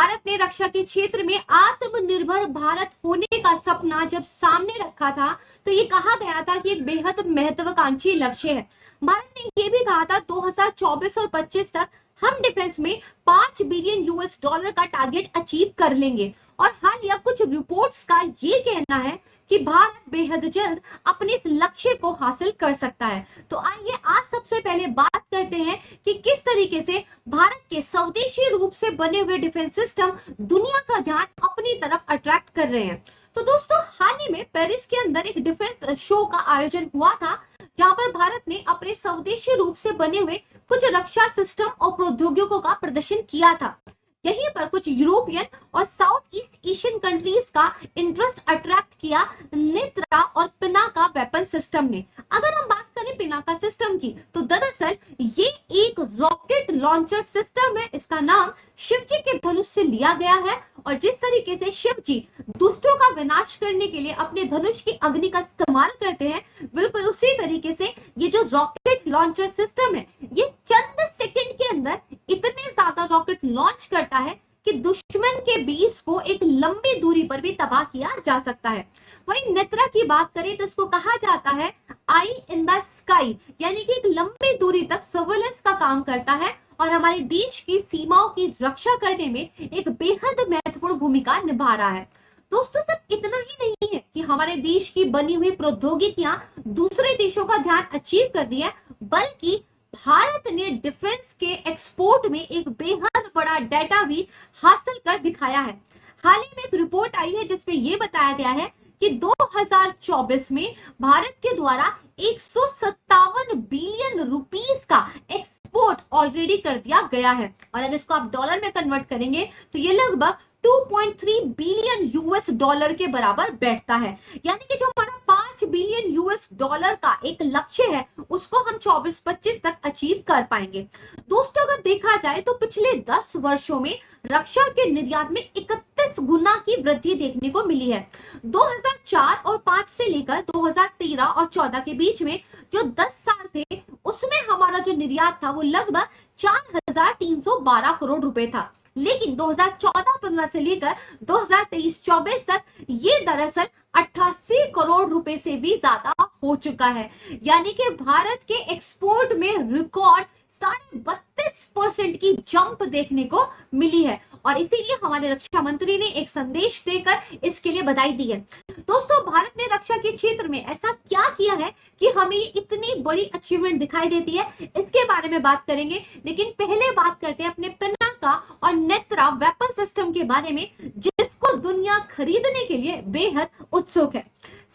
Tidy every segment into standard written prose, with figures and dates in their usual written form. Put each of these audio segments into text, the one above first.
भारत ने रक्षा के क्षेत्र में आत्मनिर्भर भारत होने का सपना जब सामने रखा था तो ये कहा गया था कि एक बेहद महत्वाकांक्षी लक्ष्य है। भारत ने ये भी कहा था 2024 और 25 तक हम डिफेंस में 5 बिलियन यूएस डॉलर का टारगेट अचीव कर लेंगे। और हालिया कुछ रिपोर्ट्स का ये कहना है कि भारत बेहद जल्द अपने इस लक्ष्य को हासिल कर सकता है। तो आइए आज सबसे पहले बात करते हैं कि किस तरीके से भारत के स्वदेशी रूप से बने हुए डिफेंस सिस्टम दुनिया का ध्यान अपनी तरफ अट्रैक्ट कर रहे हैं। तो दोस्तों, हाल ही में पेरिस के अंदर एक डिफेंस शो का आयोजन हुआ था, जहां पर भारत ने अपने स्वदेशी रूप से बने हुए कुछ रक्षा सिस्टम और प्रौद्योगिकियों का प्रदर्शन किया था। यहीं पर कुछ यूरोपियन और साउथ ईस्ट एशियन कंट्रीज का इंटरेस्ट अट्रैक्ट किया नेत्रा और पिनाका वेपन सिस्टम ने। अगर हम बात करें पिनाका सिस्टम की, तो दरअसल ये एक रॉकेट लॉन्चर सिस्टम है। इसका नाम शिवजी के धनुष से लिया गया है और जिस तरीके से शिवजी दुष्टों का विनाश करने के लिए अपने धनुष की अग्नि का इस्तेमाल करते हैं, बिल्कुल उसी तरीके से ये जो रॉकेट लॉन्चर सिस्टम है, ये चंद सेकंड के अंदर इतने ज्यादा रॉकेट लॉन्च करता है कि दुश्मन के बेस को एक लंबी दूरी पर भी तबाह किया जा सकता है। वहीं नेत्रा की बात करें तो इसको कहा जाता है आई इन द स्काई, यानी कि एक लंबी दूरी तक सर्वेलेंस का काम करता है और हमारे देश की सीमाओं की रक्षा करने में एक बेहद महत्वपूर्ण भूमिका निभा रहा है। दोस्तों, सिर्फ इतना ही नहीं है कि हमारे देश की बनी हुई प्रौद्योगिकियां दूसरे देशों का ध्यान अचीव कर रही है, बल्कि भारत ने डिफेंस के एक्सपोर्ट में एक बेहद बड़ा डेटा भी हासिल कर दिखाया है। हाल ही में एक रिपोर्ट आई है जिसमें यह बताया गया है कि 2024 में भारत के द्वारा 157 बिलियन रुपीस का एक्सपोर्ट ऑलरेडी कर दिया गया है और अगर इसको आप डॉलर में कन्वर्ट करेंगे तो ये लगभग 2.3 बिलियन यूएस डॉलर के बराबर बैठता है। यानी कि जो हमारा 5 बिलियन यूएस डॉलर का एक लक्ष्य है उसको हम 24-25 तक अचीव कर पाएंगे। दोस्तों, अगर देखा जाए तो पिछले 10 वर्षों में रक्षा के निर्यात में 31 गुना की वृद्धि देखने को मिली है। 2004 और 5 से लेकर 2013 और 14 के बीच में जो 10 साल थे उसमें हमारा जो निर्यात था वो लगभग 4,312 करोड़ रुपए था, लेकिन 2014-15 से लेकर 2023-24 तक ये दरअसल 88 करोड़ रुपए से भी ज्यादा हो चुका है। यानी कि भारत के एक्सपोर्ट में रिकॉर्ड 32.5% की जंप देखने को मिली है और इसीलिए हमारे रक्षा मंत्री ने एक संदेश देकर इसके लिए बधाई दी है। दोस्तों, भारत ने रक्षा के क्षेत्र में ऐसा क्या किया है कि हमें इतनी बड़ी अचीवमेंट दिखाई देती है, इसके बारे में बात करेंगे। लेकिन पहले बात करते हैं अपने पिनाका और नेत्रा वेपन सिस्टम के बारे में, जिसको दुनिया खरीदने के लिए बेहद उत्सुक है।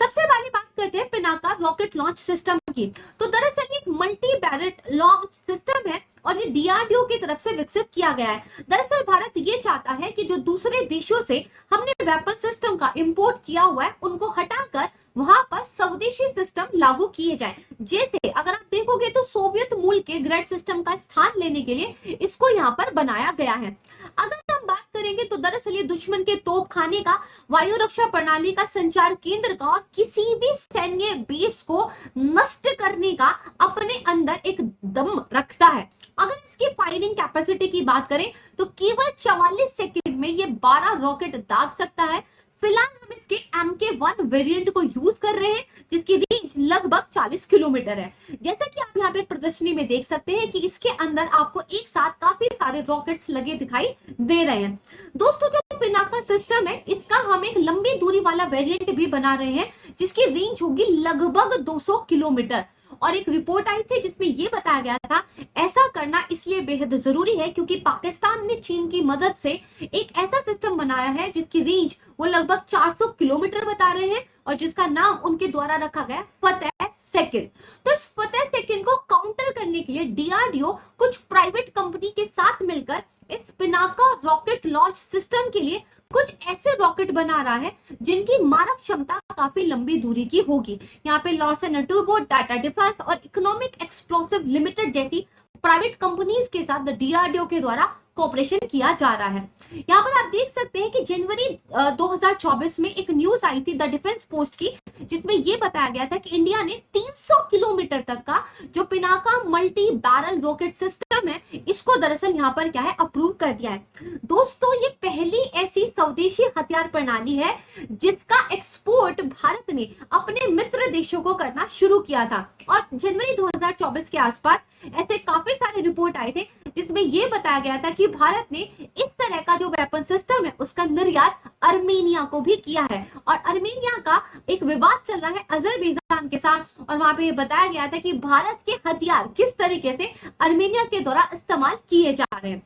सबसे पहले बात करते हैं पिनाका रॉकेट लॉन्च सिस्टम की। तो दरअसल एक मल्टी बैरेट लॉन्च सिस्टम है और ये डीआरडीओ की तरफ से विकसित किया गया है। दरअसल भारत ये चाहता है कि जो दूसरे देशों से हमने वेपन सिस्टम का इंपोर्ट किया हुआ है उनको हटाकर वहां पर स्वदेशी सिस्टम लागू किए जाए। जैसे अगर आप देखोगे तो सोवियत मूल के ग्रेड सिस्टम का स्थान लेने के लिए इसको यहाँ पर बनाया गया है। अगर हम बात करेंगे तो दरअसल ये दुश्मन के तोपखाने का, वायु रक्षा प्रणाली का, संचार केंद्र का और किसी भी सैन्य बेस को नष्ट करने का अपने अंदर एक दम रखता है। अगर इसकी फायरिंग कैपेसिटी की बात करें तो केवल 44 सेकंड में ये 12 रॉकेट दाग सकता है। फिलहाल हम इसके MK1 वेरिएंट को यूज कर रहे हैं जिसकी रेंज लगभग 40 किलोमीटर है। जैसा कि आप यहाँ पे प्रदर्शनी में देख सकते हैं कि इसके अंदर आपको एक साथ काफी सारे रॉकेट्स लगे दिखाई दे रहे हैं। दोस्तों, जो पिनाका सिस्टम है इसका हम एक लंबी दूरी वाला वेरिएंट भी बना रहे हैं जिसकी रेंज होगी लगभग 200 किलोमीटर। और एक रिपोर्ट आई थी जिसमें यह बताया गया था ऐसा करना इसलिए बेहद जरूरी है क्योंकि पाकिस्तान ने चीन की मदद से एक ऐसा सिस्टम बनाया है जिसकी रेंज वो लगभग 400 किलोमीटर बता रहे हैं और जिसका नाम उनके द्वारा रखा गया फतेह सेकंड। तो इस फतेह सेकंड को काउंटर करने के लिए डीआरडीओ कुछ प्राइवेट कंपनी के साथ मिलकर इस पिनाका रॉकेट लॉन्च सिस्टम के लिए कुछ ऐसे रॉकेट बना रहा है जिनकी मारक क्षमता काफी लंबी दूरी की होगी। यहाँ पे लॉर्सन एंड टूबो, टाटा डिफेंस और इकोनॉमिक एक्सप्लोसिव लिमिटेड जैसी प्राइवेट कंपनीज के साथ डीआरडीओ के द्वारा कोऑपरेशन किया जा रहा है। यहाँ पर आप देख सकते हैं कि जनवरी 2024 में एक न्यूज आई थी द डिफेंस पोस्ट की, जिसमें ये बताया गया था कि इंडिया ने 300 किलोमीटर तक का जो Pinaka multi barrel rocket system है, इसको दरअसल यहाँ पर क्या है अप्रूव कर दिया है। दोस्तों ये पहली ऐसी स्वदेशी हथियार प्रणाली है जिसका एक्सपोर्ट भारत ने अपने मित्र देशों को करना शुरू किया था। और जनवरी 2024 के आसपास ऐसे काफी सारे रिपोर्ट आए थे जिसमें यह बताया गया था कि भारत ने इस तरह का जो वेपन सिस्टम है उसका निर्यात अर्मेनिया को भी किया है। और अर्मेनिया का एक विवाद चल रहा है अजरबैजान के साथ, और वहां पे बताया गया था कि भारत के हथियार किस तरीके से अर्मेनिया के द्वारा इस्तेमाल किए जा रहे हैं।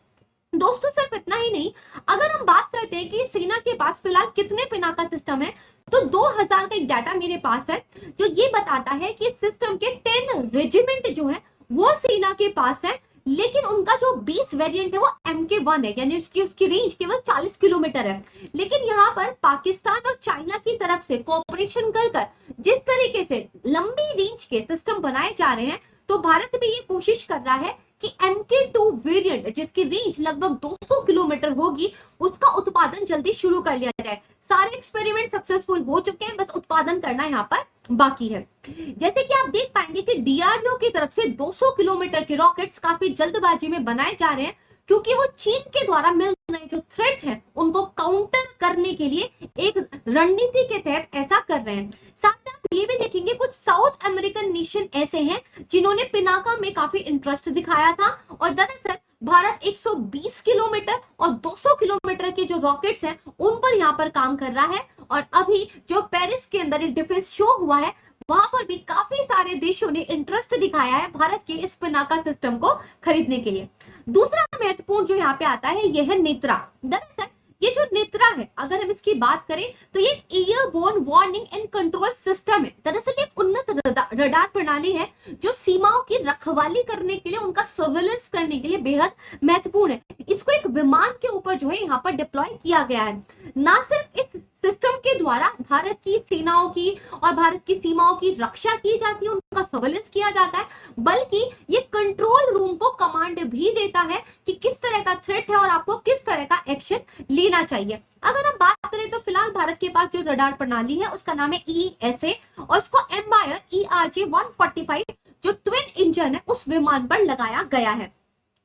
दोस्तों सिर्फ इतना ही नहीं, अगर हम बात करते हैं कि सेना के पास फिलहाल कितने पिनाका सिस्टम है, तो 2000 का एक डाटा मेरे पास है जो ये बताता है कि सिस्टम के 10 रेजिमेंट जो है वो सेना के पास है, लेकिन उनका जो 20 वेरिएंट है वो MK1 है, यानी उसकी रेंज केवल 40 किलोमीटर है। लेकिन यहाँ पर पाकिस्तान और चाइना की तरफ से कोऑपरेशन कर जिस तरीके से लंबी रेंज के सिस्टम बनाए जा रहे हैं, तो भारत भी ये कोशिश कर रहा है कि MK2 वेरिएंट जिसकी रेंज लगभग 200 किलोमीटर होगी उसका उत्पादन जल्दी शुरू कर लिया जाए। सारे एक्सपेरिमेंट सक्सेसफुल हो चुके हैं, बस उत्पादन करना यहाँ पर बाकी है। जैसे कि आप देख पाएंगे कि DRDO की तरफ से 200 किलोमीटर के रॉकेट्स काफी जल्दबाजी में बनाए जा रहे हैं, क्योंकि वो चीन के द्वारा मिल रहे जो थ्रेट है उनको काउंटर करने के लिए एक रणनीति के तहत ऐसा कर रहे हैं। साथ में आप ये भी देखेंगे कुछ साउथ अमेरिकन नेशन ऐसे हैं जिन्होंने पिनाका में काफी इंटरेस्ट दिखाया था, और दरअसल भारत 120 किलोमीटर और 200 किलोमीटर के जो रॉकेट्स हैं उन पर यहाँ पर काम कर रहा है। और अभी जो पेरिस के अंदर एक डिफेंस शो हुआ है वहां पर भी काफी सारे देशों ने इंटरेस्ट दिखाया है भारत के इस पिनाका सिस्टम को खरीदने के लिए। दूसरा महत्वपूर्ण जो यहाँ पे आता है यह है नेत्रा। दरअसल ये जो नेत्रा है, अगर हम इसकी बात करें तो ये airborne warning and control system है। दरअसल एक उन्नत रडार प्रणाली है जो सीमाओं की रखवाली करने के लिए, उनका सर्वेलेंस करने के लिए बेहद महत्वपूर्ण है। इसको एक विमान के ऊपर जो है यहाँ पर डिप्लॉय किया गया है। ना सिर्फ इस सिस्टम के द्वारा भारत की सेनाओं की और भारत की सीमाओं की रक्षा की जाती है, उनका सर्वेलेंस किया जाता है, बल्कि ये कंट्रोल रूम को कमांड भी देता है कि किस तरह का थ्रेट है और आपको किस तरह का एक्शन लेना चाहिए। अगर हम बात करें तो फिलहाल भारत के पास जो रडार प्रणाली है उसका नाम है ESA, और उसको एम्बायर ERJ-145 जो ट्विन इंजन है उस विमान पर लगाया गया है।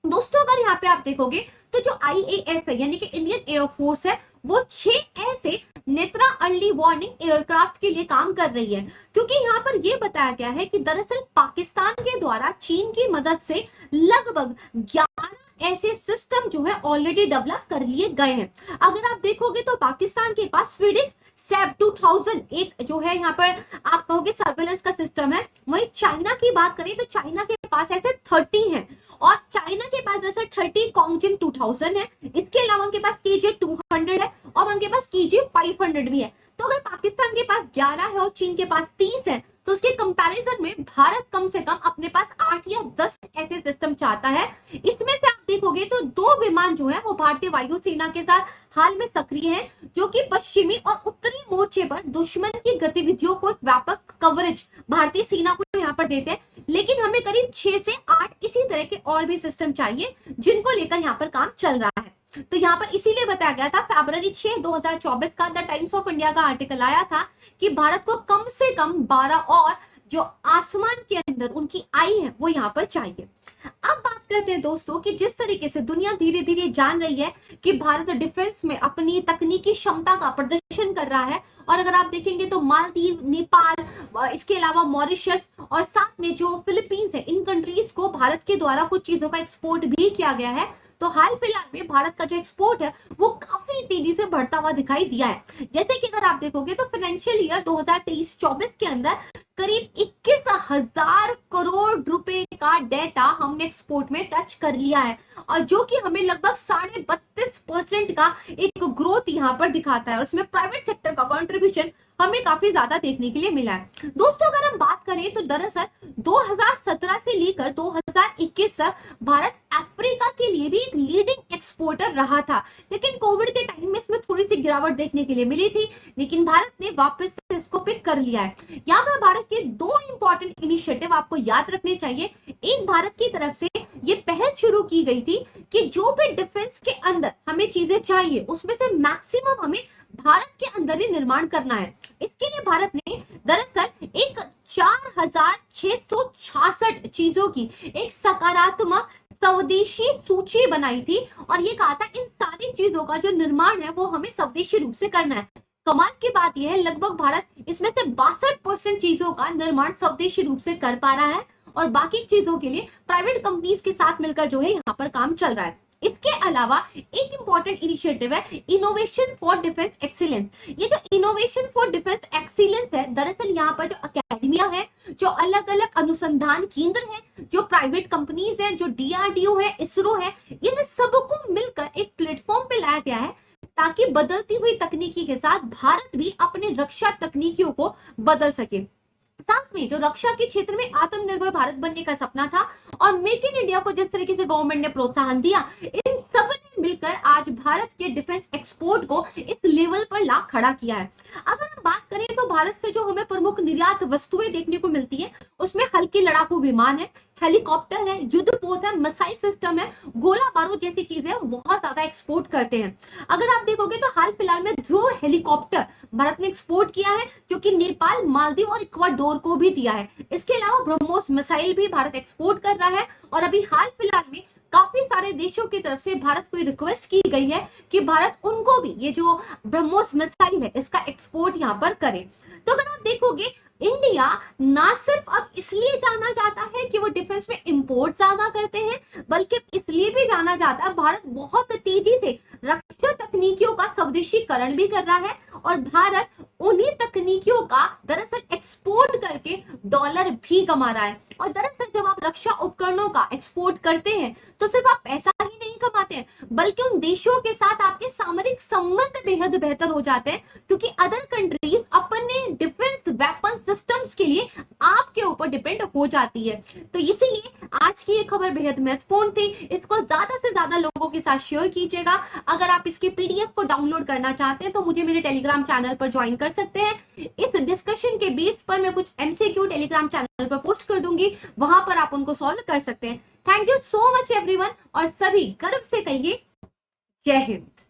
दोस्तों अगर यहाँ पे आप देखोगे तो जो IAF है यानी कि इंडियन एयरफोर्स है, वो 6 ऐसे नेत्रा अर्ली वार्निंग एयरक्राफ्ट के लिए काम कर रही है, क्योंकि यहाँ पर यह बताया गया है कि दरअसल पाकिस्तान के द्वारा चीन की मदद से लगभग 11 ऐसे सिस्टम जो है ऑलरेडी डेवलप कर लिए गए हैं। अगर आप देखोगे तो पाकिस्तान के पास स्वीडिश SAB 2000 एक जो है यहाँ पर आप कहोगे सर्वेलेंस का सिस्टम है। वहीं चाइना की बात करें तो चाइना के पास ऐसे 30 हैं, और चाइना के पास जैसे 30 कॉन्गजिन 2000 है। इसके अलावा उनके पास KJ 200 है और उनके पास KJ 500 भी है। तो अगर पाकिस्तान के पास 11 है और चीन के पास 30 है, तो उसके कंपैरिजन में भारत कम से कम अपने पास 8 या 10 ऐसे सिस्टम चाहता है। इसमें से आप देखोगे तो 2 विमान जो है वो भारतीय वायुसेना के साथ हाल में सक्रिय हैं, जो कि पश्चिमी और उत्तरी मोर्चे पर दुश्मन की गतिविधियों को व्यापक कवरेज भारतीय सेना को यहाँ पर देते हैं। लेकिन हमें करीब 6 से 8 इसी तरह के और भी सिस्टम चाहिए जिनको लेकर यहाँ पर काम चल रहा है। तो यहाँ पर इसीलिए बताया गया था फरवरी 6, 2024 का द टाइम्स ऑफ इंडिया का आर्टिकल आया था कि भारत को कम से कम 12 और जो आसमान के अंदर उनकी आई है वो यहाँ पर चाहिए। अब बात करते हैं दोस्तों कि जिस तरीके से दुनिया धीरे धीरे जान रही है कि भारत डिफेंस में अपनी तकनीकी क्षमता का प्रदर्शन कर रहा है, और अगर आप देखेंगे तो मालदीव, नेपाल, इसके अलावा मॉरिशस और साथ में जो फिलीपींस है, इन कंट्रीज को भारत के द्वारा कुछ चीजों का एक्सपोर्ट भी किया गया है। तो हाल फिलहाल में भारत का जो एक्सपोर्ट है वो काफी तेजी से बढ़ता हुआ दिखाई दिया है। जैसे कि अगर आप देखोगे तो फाइनेंशियल ईयर 2023-24 के अंदर करीब 21,000 करोड़ रुपए का डेटा हमने एक्सपोर्ट में टच कर लिया है, और जो कि हमें लगभग 32.5% का एक ग्रोथ यहाँ पर दिखाता है, और उसमें प्राइवेट सेक्टर का कंट्रीब्यूशन हमें काफी ज्यादा देखने के लिए मिला है। दोस्तों अगर हम बात करें तो दरअसल 2017 से लेकर 2021 तक भारत अफ्रीका के लिए भी एक लीडिंग एक्सपोर्ट एक्सपोर्टर रहा था, लेकिन कोविड के टाइम में इसमें थोड़ी सी गिरावट देखने के लिए मिली थी, लेकिन भारत ने वापस से इसको पिक कर लिया है। यहाँ पर भारत के दो इंपॉर्टेंट इनिशिएटिव आपको याद रखने चाहिए। एक, भारत की तरफ से ये पहल शुरू की गई थी कि जो भी डिफेंस के अंदर हमें चीजें चाहिए उसमें से मैक्सिमम हमें भारत के अंदर ही निर्माण करना है। इसके लिए भारत ने दरअसल एक 4666 चीजों की एक सकारात्मक स्वदेशी सूची बनाई थी और ये कहा था इन सारी चीजों का जो निर्माण है वो हमें स्वदेशी रूप से करना है। कमाल की बात यह है, लगभग भारत इसमें से 62% चीजों का निर्माण स्वदेशी रूप से कर पा रहा है और बाकी चीजों के लिए प्राइवेट कंपनीज के साथ मिलकर जो है यहाँ पर काम चल रहा है। इसके अलावा एक इंपॉर्टेंट इनिशिएटिव है इनोवेशन फॉर डिफेंस एक्सीलेंस। ये जो इनोवेशन फॉर डिफेंस एक्सीलेंस है, दरअसल यहाँ पर जो अकेडमिया है, जो अलग अलग अनुसंधान केंद्र है, जो प्राइवेट कंपनीज है, जो DRDO है, इसरो है, इन सबको मिलकर एक प्लेटफॉर्म पे लाया गया है ताकि बदलती हुई तकनीकी के साथ भारत भी अपने रक्षा तकनीकियों को बदल सके। साथ में जो रक्षा के क्षेत्र में आत्मनिर्भर भारत बनने का सपना था और मेक इन इंडिया को जिस तरीके से गवर्नमेंट ने प्रोत्साहन दिया, इन सब ने मिलकर आज भारत के डिफेंस एक्सपोर्ट को इस लेवल पर ला खड़ा किया है। अगर हम बात करें तो भारत से जो हमें प्रमुख निर्यात वस्तुएं देखने को मिलती है उसमें हल्के लड़ाकू विमान है, हेलीकॉप्टर है, युद्धपोत है, मिसाइल सिस्टम है, गोला बारूद जैसी चीजें बहुत ज्यादा एक्सपोर्ट करते हैं। अगर आप देखोगे तो हाल फिलहाल में ध्रुव हेलीकॉप्टर भारत ने एक्सपोर्ट किया है जो कि नेपाल, मालदीव और इक्वाडोर को भी दिया है। इसके अलावा ब्रह्मोस मिसाइल भी भारत एक्सपोर्ट कर रहा है और अभी हाल फिलहाल में काफी सारे देशों की तरफ से भारत को रिक्वेस्ट की गई है कि भारत उनको भी ये जो ब्रह्मोस मिसाइल है इसका एक्सपोर्ट यहाँ पर करे। तो अगर आप देखोगे इंडिया ना सिर्फ अब इसलिए जाना जाता है कि वो डिफेंस में इंपोर्ट ज्यादा करते हैं, बल्कि इसलिए भी जाना जाता है भारत बहुत तेजी से रक्षा तकनीकियों का स्वदेशीकरण भी कर रहा है और भारत उन्हीं तकनीकियों का दरअसल एक्सपोर्ट करके डॉलर भी कमा रहा है। और दरअसल जब आप रक्षा उपकरणों का एक्सपोर्ट करते हैं तो सिर्फ आप पैसा ही नहीं कमाते हैं, बल्कि उन देशों के साथ आपके सामरिक संबंध बेहद बेहतर हो जाते हैं, क्योंकि अदर कंट्रीज अपने डिफेंस वेपन सिस्टम्स के लिए आपके ऊपर डिपेंड हो जाती है। तो इसीलिए आज की ये खबर बेहद महत्वपूर्ण थी। इसको ज्यादा से ज्यादा लोगों के साथ शेयर कीजिएगा। अगर आप इसके PDF को डाउनलोड करना चाहते हैं तो मुझे मेरे टेलीग्राम चैनल पर ज्वाइन कर सकते हैं। इस डिस्कशन के बेस पर मैं कुछ MCQ टेलीग्राम चैनल पर पोस्ट कर दूंगी, वहां पर आप उनको सॉल्व कर सकते हैं। Thank you so much everyone और सभी गर्व से कहिए जय हिंद।